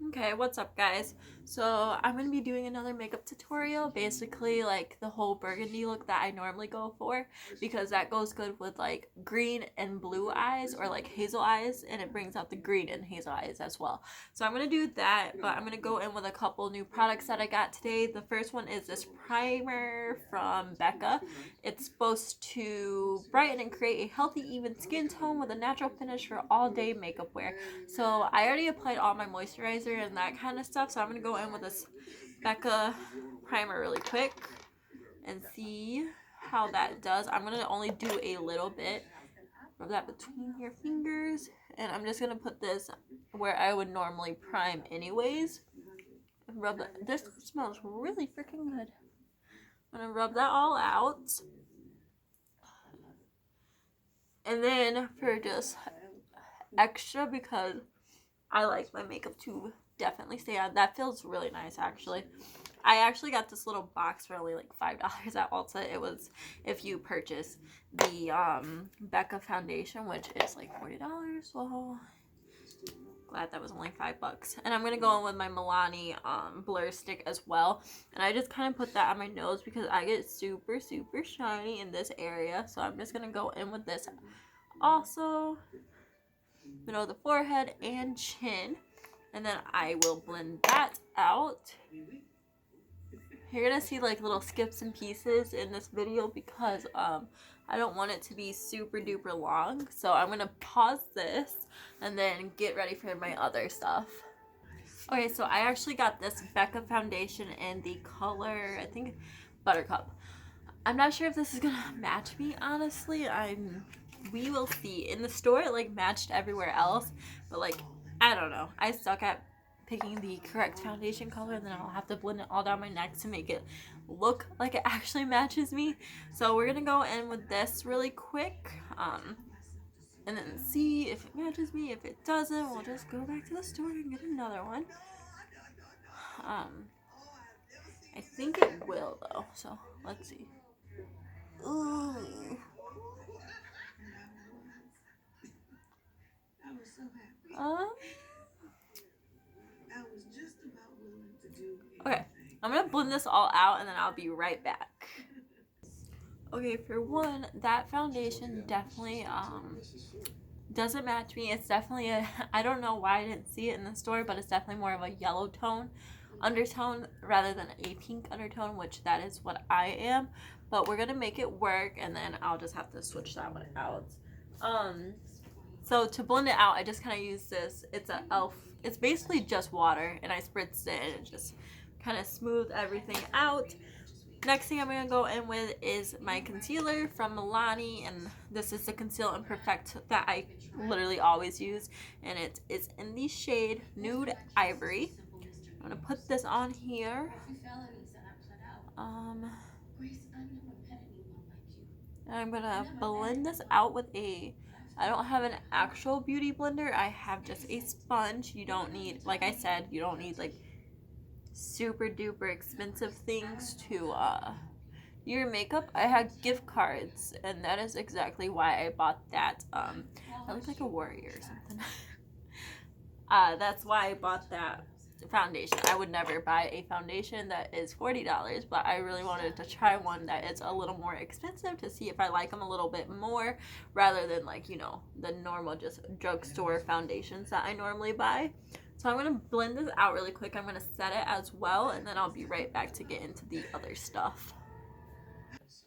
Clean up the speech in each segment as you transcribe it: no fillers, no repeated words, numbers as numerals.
Okay, what's up guys? So I'm going to be doing another makeup tutorial, basically like the whole burgundy look that I normally go for because that goes good with like green and blue eyes or like hazel eyes, and it brings out the green and hazel eyes as well. So I'm going to do that, but I'm going to go in with a couple new products that I got today. The first one is this primer from Becca. It's supposed to brighten and create a healthy even skin tone with a natural finish for all day makeup wear. So I already applied all my moisturizer and that kind of stuff. So I'm going to go in with this Becca primer really quick and see how that does. I'm going to only do a little bit. Rub that between your fingers. And I'm just going to put this where I would normally prime anyways. Rub that. This smells really freaking good. I'm going to rub that all out. And then for just extra, because I like my makeup to definitely stay on. That feels really nice, actually. I actually got this little box for only like $5 at Ulta. It was if you purchase the Becca foundation, which is like $40. Well, glad that was only $5. And I'm gonna go in with my Milani blur stick as well. And I just kind of put that on my nose because I get super shiny in this area. So I'm just gonna go in with this also, middle of the forehead and chin. And then I will blend that out. You're gonna see like little skips and pieces in this video because I don't want it to be super duper long. So I'm gonna pause this and then get ready for my other stuff. Okay, so I actually got this Becca foundation in the color, I think, Buttercup. I'm not sure if this is gonna match me, honestly. We will see. In the store it like matched everywhere else, but like I don't know. I suck at picking the correct foundation color, and then I'll have to blend it all down my neck to make it look like it actually matches me. So we're gonna go in with this really quick, and then see if it matches me. If it doesn't, we'll just go back to the store and get another one. I think it will though, so let's see. Ooh. Um, okay, I'm gonna blend this all out and then I'll be right back. Okay, for one, that foundation definitely doesn't match me. It's definitely a, I don't know why I didn't see it in the store, but it's definitely more of a yellow tone undertone rather than a pink undertone, which that is what I am. But we're gonna make it work, and then I'll just have to switch that one out. Um, so to blend it out, I just kind of use this. It's a elf. It's basically just water, and I spritzed it, and it just kind of smoothed everything out. Next thing I'm going to go in with is my concealer from Milani, and this is the Conceal and Perfect that I literally always use, and it is in the shade Nude Ivory. I'm going to put this on here. And I'm going to blend this out with I don't have an actual beauty blender. I have just a sponge. You don't need, like I said, you don't need like super duper expensive things to your makeup. I had gift cards, and that is exactly why I bought that. I look like a warrior or something. That's why I bought that foundation. I would never buy a foundation that is $40, but I really wanted to try one that is a little more expensive to see if I like them a little bit more, rather than like, you know, the normal just drugstore foundations that I normally buy. So I'm going to blend this out really quick. I'm going to set it as well, and then I'll be right back to get into the other stuff.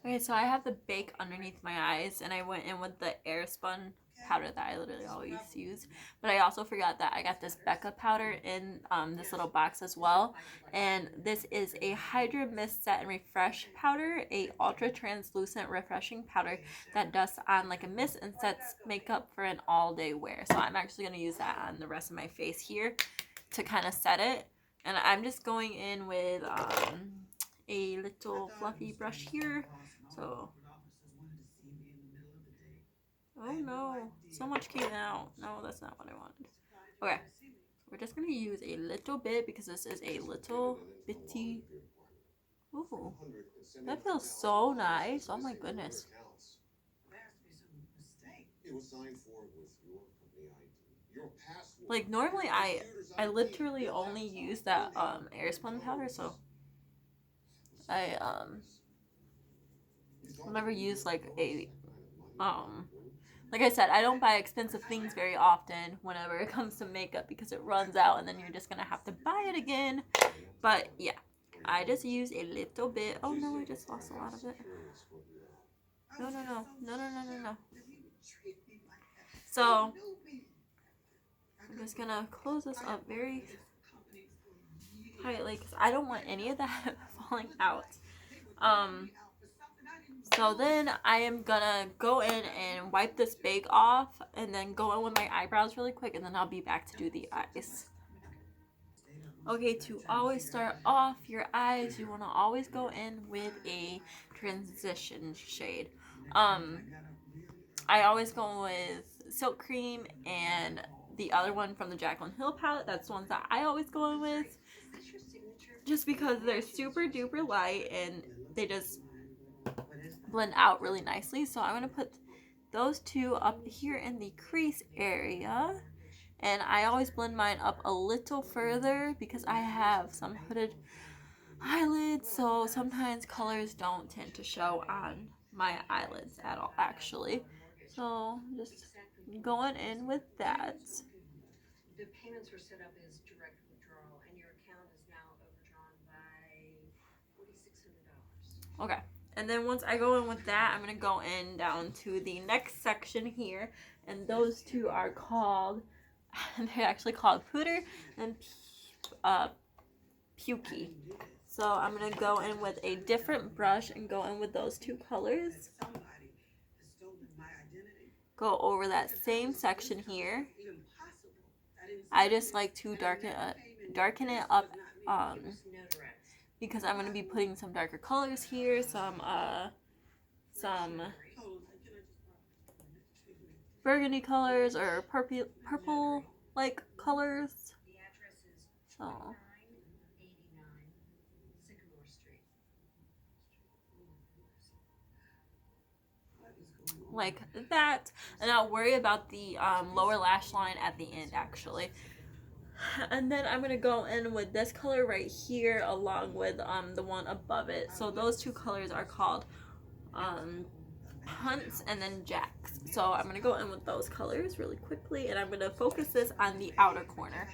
Okay, so I have the bake underneath my eyes, and I went in with the Airspun powder that I literally always use. But I also forgot that I got this Becca powder in this little box as well. And this is a Hydra Mist Set and Refresh powder, a ultra translucent refreshing powder that dusts on like a mist and sets makeup for an all-day wear. So I'm actually going to use that on the rest of my face here to kind of set it. And I'm just going in with a little fluffy brush here. So, oh no, so much came out. No, that's not what I wanted. Okay, we're just gonna use a little bit because this is a little bitty. Ooh, that feels so nice. Oh my goodness. Like normally I literally only use that Airspun powder, so I will never use like a like I said, I don't buy expensive things very often whenever it comes to makeup because it runs out and then you're just gonna have to buy it again. But yeah, I just use a little bit. Oh no, I just lost a lot of it. No, no, no, no, no, no, no, no. So I'm just gonna close this up very tightly because I don't want any of that falling out. So then I am gonna go in and wipe this bake off and then go in with my eyebrows really quick and then I'll be back to do the eyes. Okay, to always start off your eyes, you want to always go in with a transition shade. I always go with Silk Cream and the other one from the Jaclyn Hill palette. That's the ones that I always go in with. Just because they're super duper light and they just blend out really nicely. So I'm going to put those two up here in the crease area. And I always blend mine up a little further because I have some hooded eyelids, so sometimes colors don't tend to show on my eyelids at all, actually. So just going in with that. The payments were set up as direct withdrawal, and your account is now overdrawn by $4,600. Okay. And then once I go in with that, I'm going to go in down to the next section here. And those two are called, they're actually called Pooter and Pukey. So I'm going to go in with a different brush and go in with those two colors. Go over that same section here. I just like to darken it up because I'm going to be putting some darker colors here, some burgundy colors or purple like colors. So like that, and I'll worry about the lower lash line at the end actually. And then I'm gonna go in with this color right here along with the one above it. So those two colors are called Hunts and then Jacks. So I'm gonna go in with those colors really quickly, and I'm gonna focus this on the outer corner.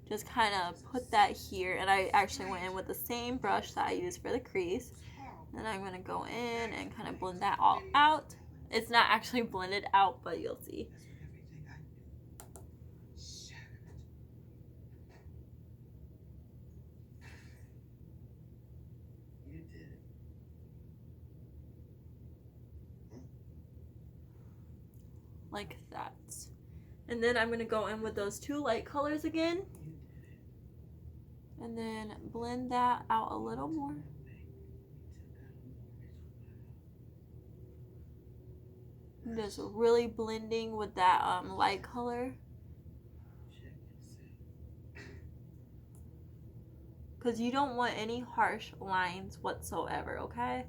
Just kind of put that here, and I actually went in with the same brush that I used for the crease. And I'm gonna go in and kind of blend that all out. It's not actually blended out, but you'll see. Like that. And then I'm going to go in with those two light colors again. And then blend that out a little more. I'm just really blending with that light color. Because you don't want any harsh lines whatsoever, okay?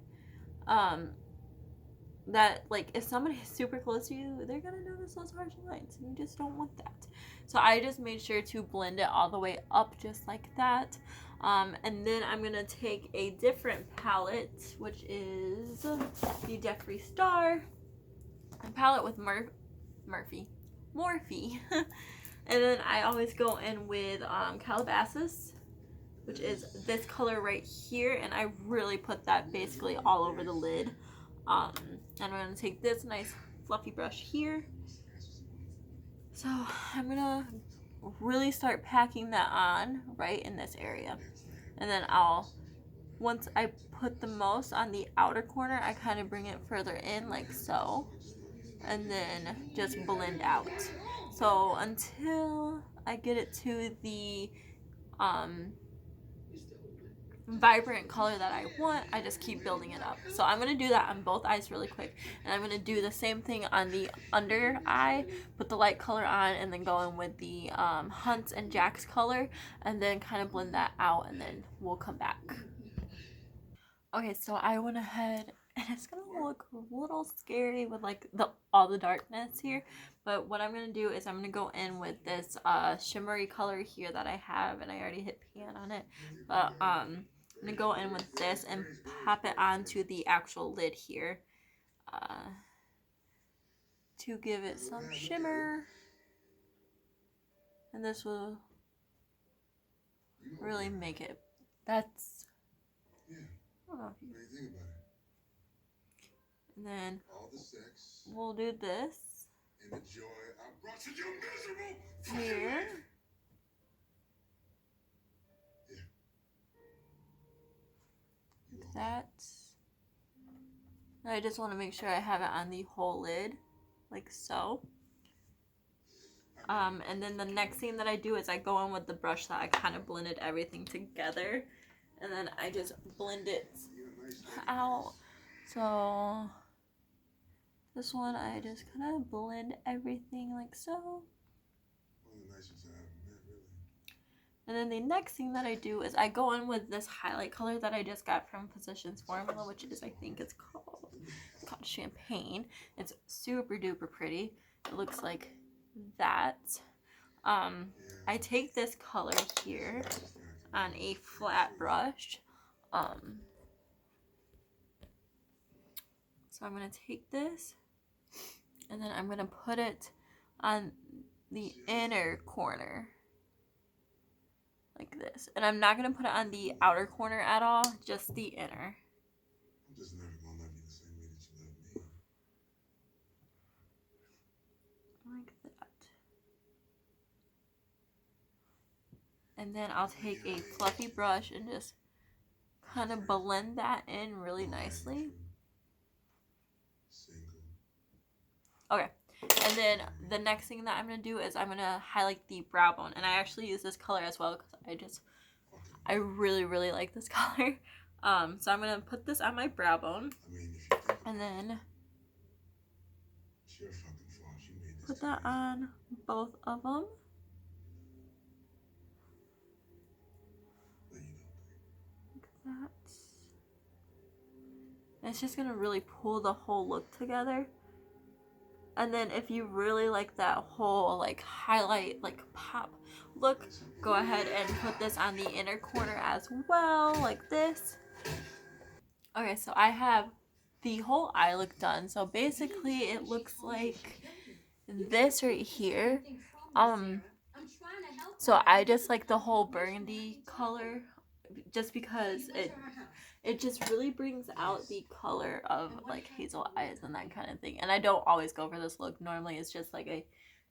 That like if somebody is super close to you, they're gonna notice those harsh lines, and you just don't want that. So I just made sure to blend it all the way up just like that. And then I'm gonna take a different palette, which is the Jeffree Star palette with Morphe. And then I always go in with Calabasas, which is this color right here, and I really put that basically all over the lid. And I'm going to take this nice fluffy brush here. So I'm going to really start packing that on right in this area. And then once I put the most on the outer corner, I kind of bring it further in like so. And then just blend out. So until I get it to the vibrant color that I want, I just keep building it up. So I'm going to do that on both eyes really quick, and I'm going to do the same thing on the under eye, put the light color on, and then go in with the Hunts and Jacks color, and then kind of blend that out, and then we'll come back. Okay, so I went ahead And it's gonna look a little scary with like all the darkness here. But what I'm gonna do is I'm gonna go in with this shimmery color here that I have, and I already hit pan on it. But I'm gonna go in with this and pop it onto the actual lid here to give it some shimmer. And this will really make it. That's. I don't know if you think about it. And then we'll do this here. Like that. I just want to make sure I have it on the whole lid, like so. And then the next thing that I do is I go in with the brush that I kind of blended everything together, and then I just blend it out. So this one I just kind of blend everything like so. And then the next thing that I do is I go in with this highlight color that I just got from Physicians Formula, which is, I think it's called Champagne. It's super duper pretty. It looks like that. I take this color here on a flat brush. So I'm going to take this and then I'm going to put it on the inner corner. Like this. And I'm not going to put it on the outer corner at all, just the inner. I'm just never going to love you the same way that you love me. Like that. And then I'll take a fluffy brush and just kind of blend that in really nicely. Okay. And then the next thing that I'm going to do is I'm going to highlight the brow bone. And I actually use this color as well because I really, really like this color. So I'm going to put this on my brow bone. And then put that on both of them. Like that. And it's just going to really pull the whole look together. And then if you really like that whole like highlight, like pop look, go ahead and put this on the inner corner as well, like this. Okay, so I have the whole eye look done. So basically it looks like this right here. So I just like the whole burgundy color just because it just really brings out the color of like hazel eyes and that kind of thing. And I don't always go for this look. Normally it's just like a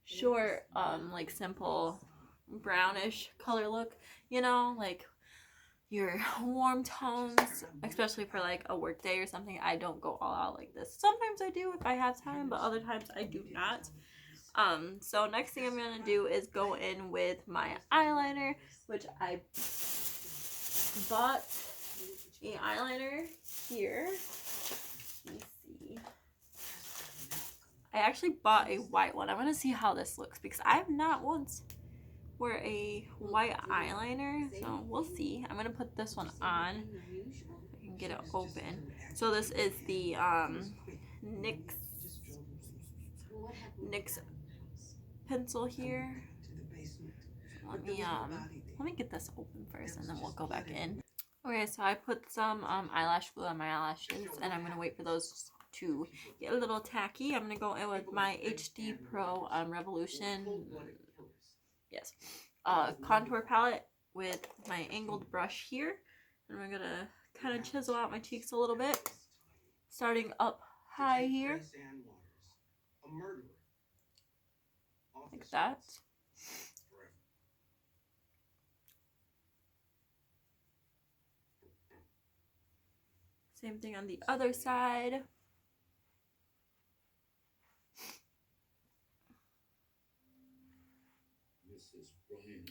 short like simple brownish color look, you know, like your warm tones, especially for like a work day or something. I don't go all out like this. Sometimes I do if I have time, but other times I do not. So next thing I'm gonna do is go in with my eyeliner, which I bought a eyeliner here. Let me see. I actually bought a white one. I want to see how this looks because I have not once wear a white eyeliner, so we'll see. I'm gonna put this one on. I can get it open. So this is the NYX pencil here. Let me get this open first, and then we'll go back in. Okay, so I put some eyelash glue on my eyelashes, and I'm gonna wait for those to get a little tacky. I'm gonna go in with my HD Pro Revolution. Yes, contour palette with my angled brush here, and I'm gonna kind of chisel out my cheeks a little bit, starting up high here, like that. Same thing on the other side.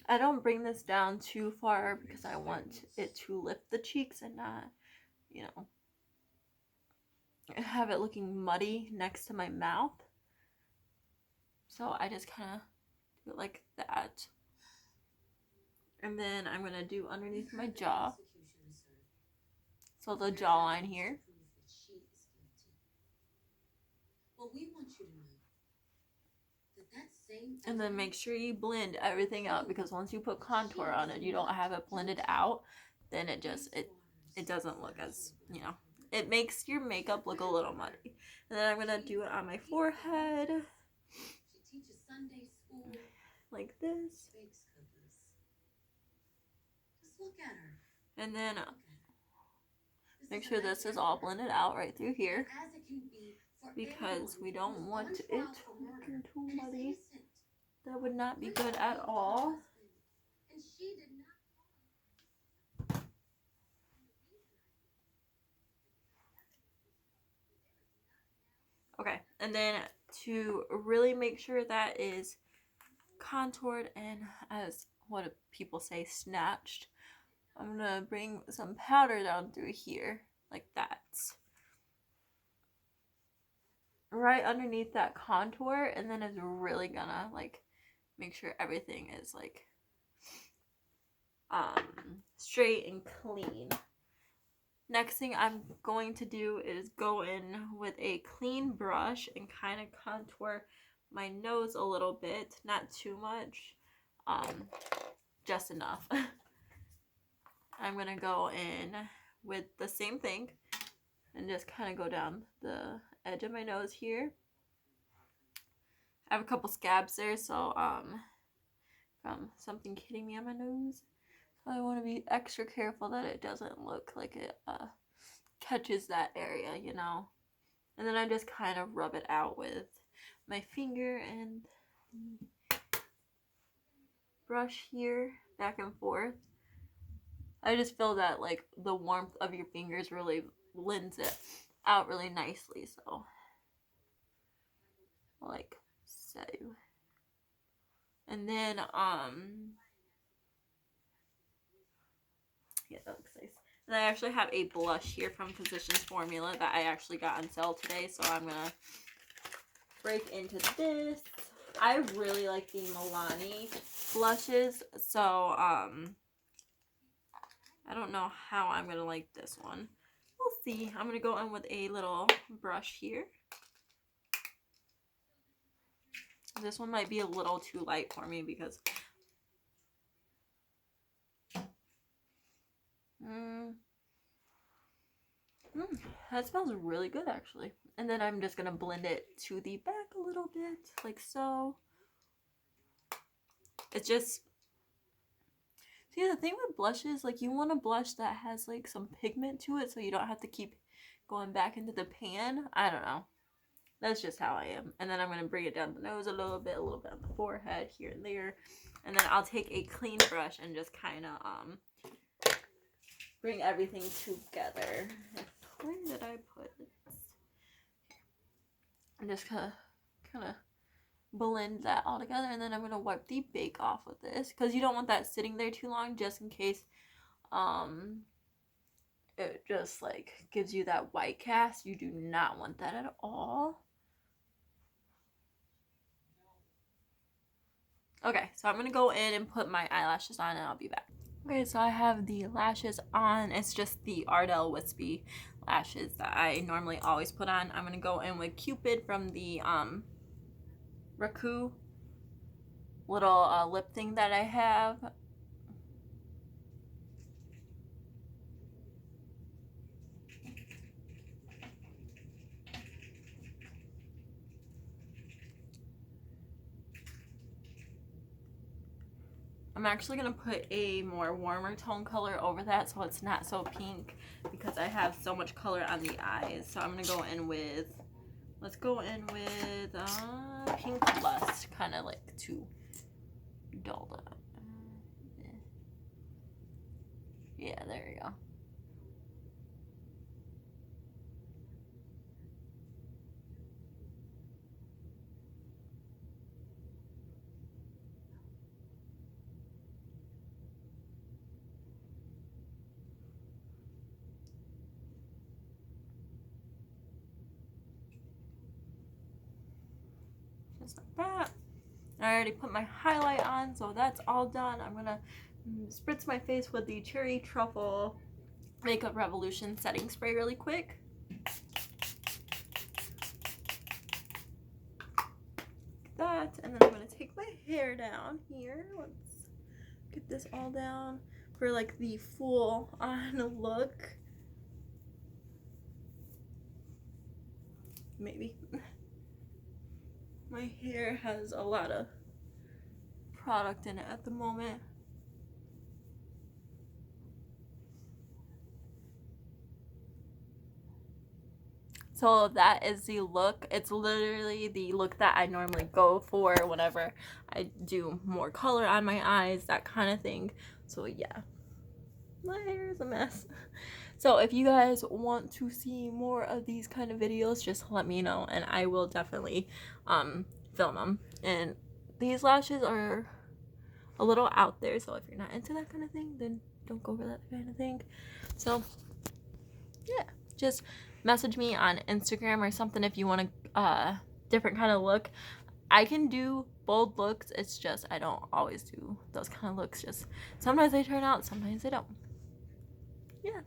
I don't bring this down too far because I want it to lift the cheeks and not, you know, have it looking muddy next to my mouth. So I just kind of do it like that. And then I'm going to do underneath my jaw. So the jawline here. Well, we want you to know that same And then make sure you blend everything out, because once you put contour on it, you don't have it blended out, then it doesn't look as, it makes your makeup look a little muddy. And then I'm gonna do it on my forehead. She teaches Sunday school. Like this. Bakes cookies. Just look at her. And then make sure this is all blended out right through here, because we don't want it looking too muddy. That would not be good at all. Okay, and then to really make sure that is contoured and, as what people say, snatched, I'm gonna bring some powder down through here, like that, right underneath that contour, and then it's really gonna like make sure everything is like straight and clean. Next thing I'm going to do is go in with a clean brush and kind of contour my nose a little bit, not too much, just enough. I'm gonna go in with the same thing and just kind of go down the edge of my nose here. I have a couple scabs there, so from something hitting me on my nose, so I want to be extra careful that it doesn't look like it catches that area, and then I just kind of rub it out with my finger and brush here, back and forth. I just feel that like the warmth of your fingers really blends it out really nicely, so like so. And then yeah, that looks nice. And I actually have a blush here from Physicians Formula that I actually got on sale today, so I'm gonna break into this. I really like the Milani blushes, so I don't know how I'm gonna like this one. We'll see. I'm gonna go in with a little brush here. This one might be a little too light for me because that smells really good, actually. And then I'm just gonna blend it to the back a little bit, like so. It's just, see, the thing with blushes, like, you want a blush that has like some pigment to it so you don't have to keep going back into the pan. I don't know. That's just how I am. And then I'm going to bring it down the nose a little bit on the forehead, here and there. And then I'll take a clean brush and just kind of bring everything together. Where did I put it? I'm just kind of blend that all together. And then I'm going to wipe the bake off with this, because you don't want that sitting there too long, just in case it just like gives you that white cast. You do not want that at all. Okay, so I'm going to go in and put my eyelashes on and I'll be back. Okay, so I have the lashes on. It's just the Ardell Wispy lashes that I normally always put on. I'm going to go in with Cupid from the Raku little lip thing that I have. I'm actually going to put a more warmer tone color over that so it's not so pink, because I have so much color on the eyes. So I'm going to go in with, let's go in with Pink Lust, kind of like to dull that. Yeah, there you go. Just like that. I already put my highlight on, so that's all done. I'm gonna spritz my face with the Cherry Truffle Makeup Revolution setting spray really quick. hair down here. Let's get this all down for like the full on look. Maybe. My hair has a lot of product in it at the moment. So that is the look. It's literally the look that I normally go for whenever I do more color on my eyes, that kind of thing. So yeah, my hair is a mess. So if you guys want to see more of these kind of videos, just let me know and I will definitely film them. And these lashes are a little out there, so if you're not into that kind of thing, then don't go for that kind of thing. So yeah, just message me on Instagram or something if you want a different kind of look. I can do bold looks, it's just I don't always do those kind of looks. Just sometimes they turn out, sometimes they don't. Yeah.